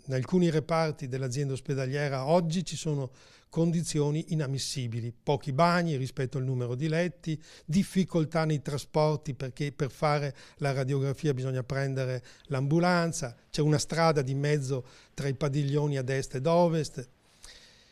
In alcuni reparti dell'azienda ospedaliera oggi ci sono condizioni inammissibili, pochi bagni rispetto al numero di letti, difficoltà nei trasporti perché per fare la radiografia bisogna prendere l'ambulanza, c'è una strada di mezzo tra i padiglioni a est ed ovest.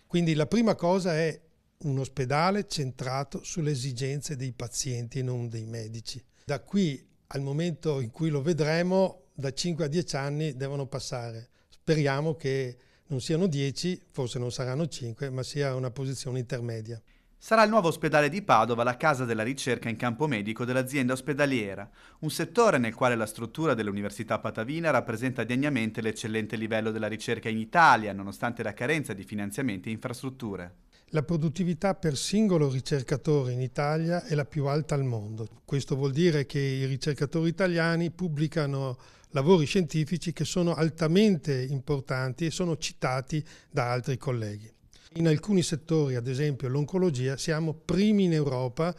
Quindi la prima cosa è un ospedale centrato sulle esigenze dei pazienti e non dei medici. Da qui al momento in cui lo vedremo, da 5 a 10 anni devono passare. Speriamo che non siano 10, forse non saranno 5, ma sia una posizione intermedia. Sarà il nuovo ospedale di Padova la casa della ricerca in campo medico dell'azienda ospedaliera, un settore nel quale la struttura dell'Università Patavina rappresenta degnamente l'eccellente livello della ricerca in Italia, nonostante la carenza di finanziamenti e infrastrutture. La produttività per singolo ricercatore in Italia è la più alta al mondo. Questo vuol dire che i ricercatori italiani pubblicano lavori scientifici che sono altamente importanti e sono citati da altri colleghi. In alcuni settori, ad esempio l'oncologia, siamo primi in Europa,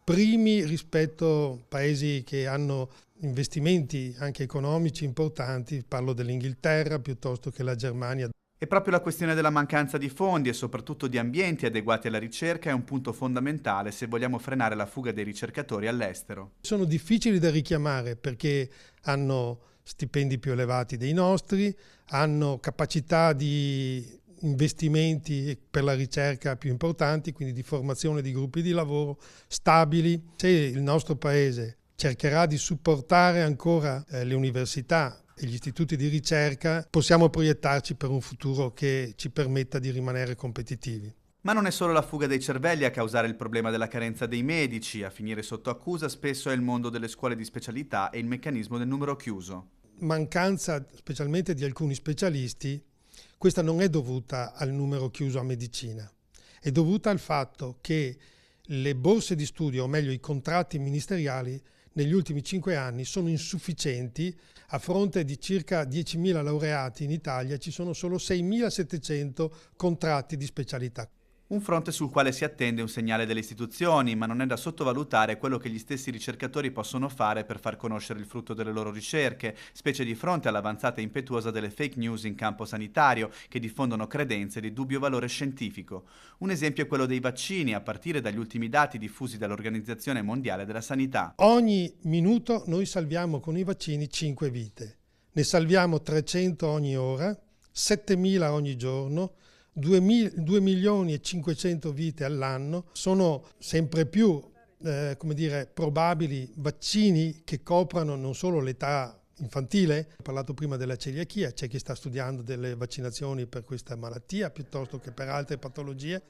primi rispetto a paesi che hanno investimenti anche economici importanti, parlo dell'Inghilterra piuttosto che la Germania. E proprio la questione della mancanza di fondi e soprattutto di ambienti adeguati alla ricerca è un punto fondamentale se vogliamo frenare la fuga dei ricercatori all'estero. Sono difficili da richiamare perché hanno stipendi più elevati dei nostri, hanno capacità di investimenti per la ricerca più importanti, quindi di formazione di gruppi di lavoro stabili. Se il nostro Paese cercherà di supportare ancora le università e gli istituti di ricerca, possiamo proiettarci per un futuro che ci permetta di rimanere competitivi. Ma non è solo la fuga dei cervelli a causare il problema della carenza dei medici, a finire sotto accusa spesso è il mondo delle scuole di specialità e il meccanismo del numero chiuso. Mancanza specialmente di alcuni specialisti, questa non è dovuta al numero chiuso a medicina, è dovuta al fatto che le borse di studio, o meglio i contratti ministeriali, negli ultimi 5 anni sono insufficienti. A fronte di circa 10.000 laureati in Italia ci sono solo 6.700 contratti di specialità. Un fronte sul quale si attende un segnale delle istituzioni, ma non è da sottovalutare quello che gli stessi ricercatori possono fare per far conoscere il frutto delle loro ricerche, specie di fronte all'avanzata impetuosa delle fake news in campo sanitario, che diffondono credenze di dubbio valore scientifico. Un esempio è quello dei vaccini, a partire dagli ultimi dati diffusi dall'Organizzazione Mondiale della Sanità. Ogni minuto noi salviamo con i vaccini 5 vite, ne salviamo 300 ogni ora, 7.000 ogni giorno, 2 milioni e 500 vite all'anno. Sono sempre più probabili vaccini che coprano non solo l'età infantile, ho parlato prima della celiachia, c'è chi sta studiando delle vaccinazioni per questa malattia piuttosto che per altre patologie.